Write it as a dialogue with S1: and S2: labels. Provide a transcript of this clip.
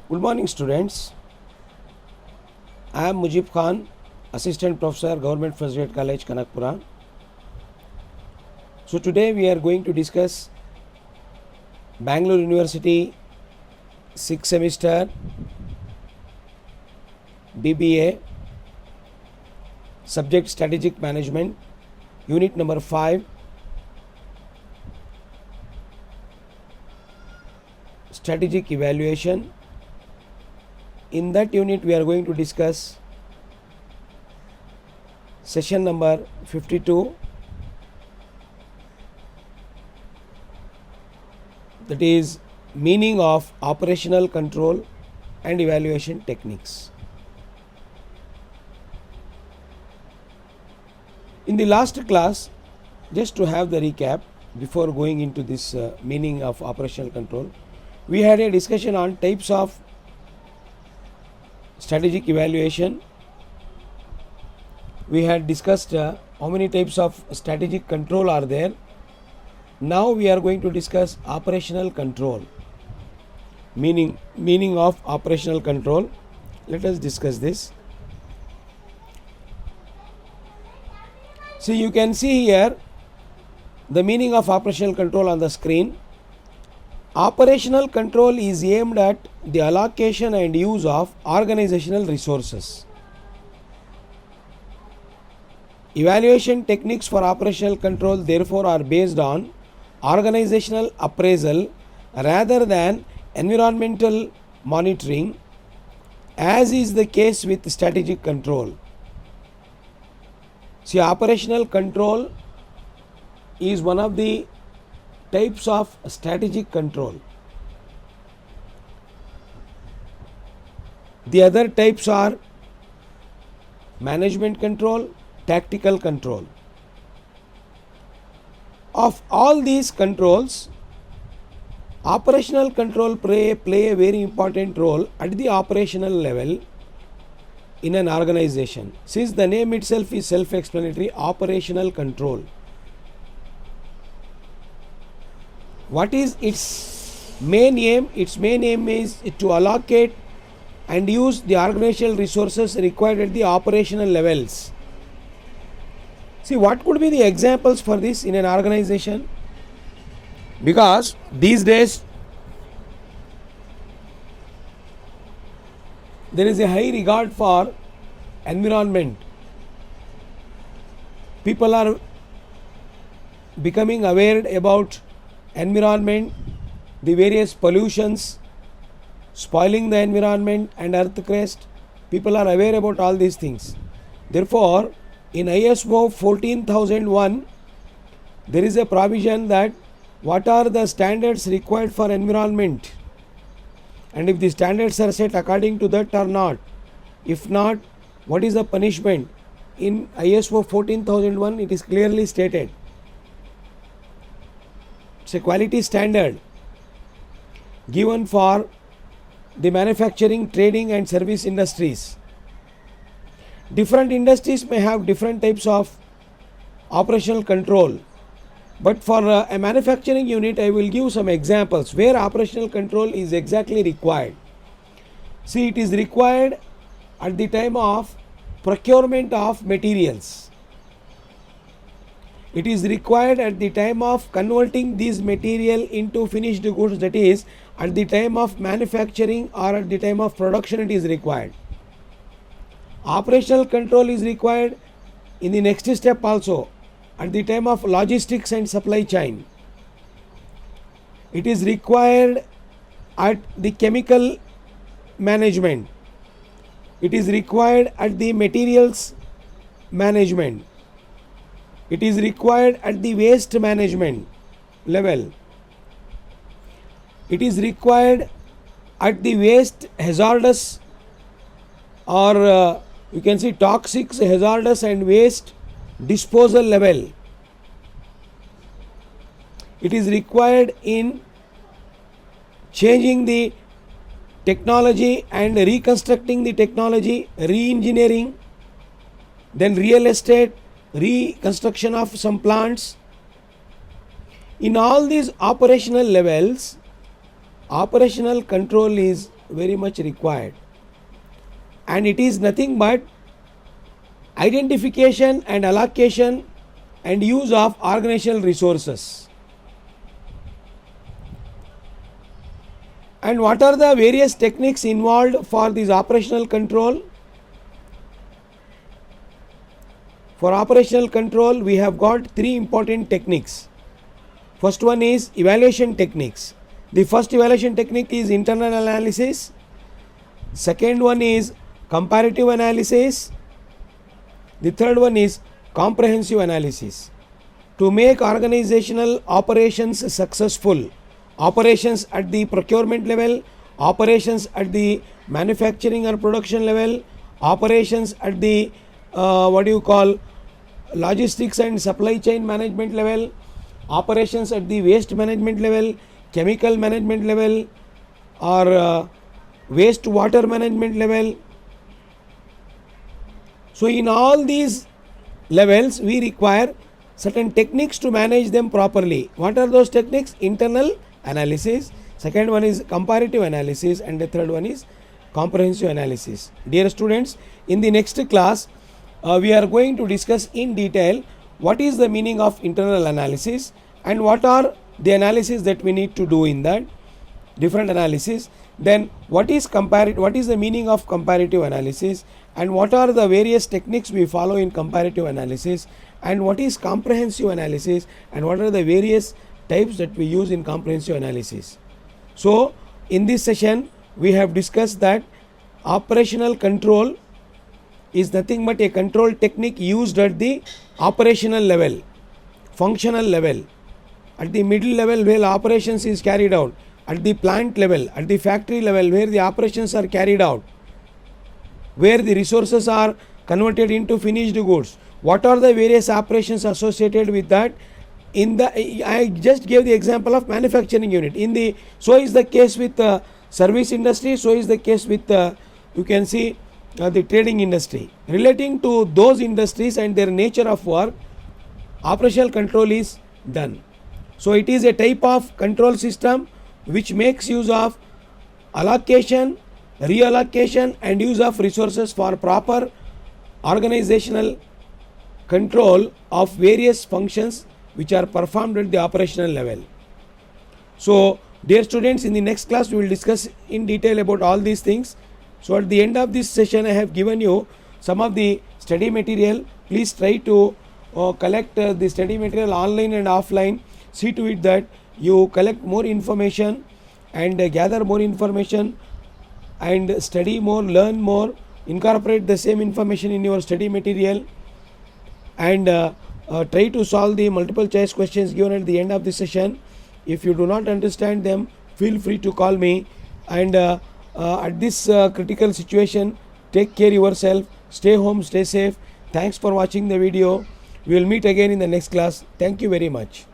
S1: Good morning, students. I am Mujib Khan, Assistant Professor, Government First Grade College, Kanakpura. So today we are going to discuss Bangalore University 6th semester BBA, subject Strategic Management, unit number 5, Strategic Evaluation. In that unit we are going to discuss session number 52, that is meaning of operational control and evaluation techniques. In the last class, just to have the recap before going into this meaning of operational control, we had a discussion on types of strategic evaluation. We had discussed how many types of strategic control are there. Now we are going to discuss operational control, meaning of operational control. Let us discuss this. See, you can see here the meaning of operational control on the screen. Operational control is aimed at the allocation and use of organizational resources. Evaluation techniques for operational control therefore are based on organizational appraisal rather than environmental monitoring, as is the case with strategic control. See, operational control is one of the types of strategic control. The other types are management control, tactical control. Of all these controls, operational control play a very important role at the operational level in an organization. Since the name itself is self-explanatory, operational control. What is its main aim? Its main aim is to allocate and use the organizational resources required at the operational levels. See, what could be the examples for this in an organization? Because these days there is a high regard for environment. People are becoming aware about environment, the various pollutions spoiling the environment and earth crust. People are aware about all these things. Therefore, in ISO 14001, there is a provision that what are the standards required for environment, and if the standards are set according to that or not. If not, what is the punishment? In ISO 14001, it is clearly stated. It's a quality standard given for the manufacturing, trading and service industries. Different industries may have different types of operational control, but for a manufacturing unit I will give some examples where operational control is exactly required. See, it is required at the time of procurement of materials. It is required at the time of converting these material into finished goods, that is at the time of manufacturing or at the time of production it is required. Operational control is required in the next step also, at the time of logistics and supply chain. It is required at the chemical management. It is required at the materials management. It is required at the waste management level. It is required at the waste hazardous or you can see toxic, hazardous and waste disposal level. It is required in changing the technology and reconstructing the technology, re-engineering, then real estate, reconstruction of some plants. In all these operational levels, operational control is very much required, and it is nothing but identification and allocation and use of organizational resources. And what are the various techniques involved for this operational control? For operational control, we have got three important techniques. First one is evaluation techniques. The first evaluation technique is internal analysis. Second one is comparative analysis. The third one is comprehensive analysis. To make organizational operations successful, operations at the procurement level, operations at the manufacturing or production level, operations at the logistics and supply chain management level, operations at the waste management level, chemical management level, or waste water management level. So in all these levels we require certain techniques to manage them properly. What are those techniques? Internal analysis, second one is comparative analysis, and the third one is comprehensive analysis. Dear students, in the next class we are going to discuss in detail what is the meaning of internal analysis and what are the analysis that we need to do in that different analysis. Then what is the meaning of comparative analysis, and what are the various techniques we follow in comparative analysis, and what is comprehensive analysis, and what are the various types that we use in comprehensive analysis. So in this session we have discussed that operational control is nothing but a control technique used at the operational level, functional level, at the middle level where operations is carried out, at the plant level, at the factory level where the operations are carried out, where the resources are converted into finished goods. What are the various operations associated with that? I just gave the example of manufacturing unit. So is the case with service industry, so is the case with you can see the trading industry. Relating to those industries and their nature of work, operational control is done. So it is a type of control system which makes use of allocation, reallocation and use of resources for proper organizational control of various functions which are performed at the operational level. So dear students, in the next class we will discuss in detail about all these things. So at the end of this session I have given you some of the study material. Please try to collect the study material online and offline. See to it that you collect more information and gather more information and study more, learn more, incorporate the same information in your study material, and try to solve the multiple choice questions given at the end of the session. If you do not understand them, feel free to call me, and at this critical situation, take care yourself, stay home, stay safe. Thanks for watching the video. We will meet again in the next class. Thank you very much.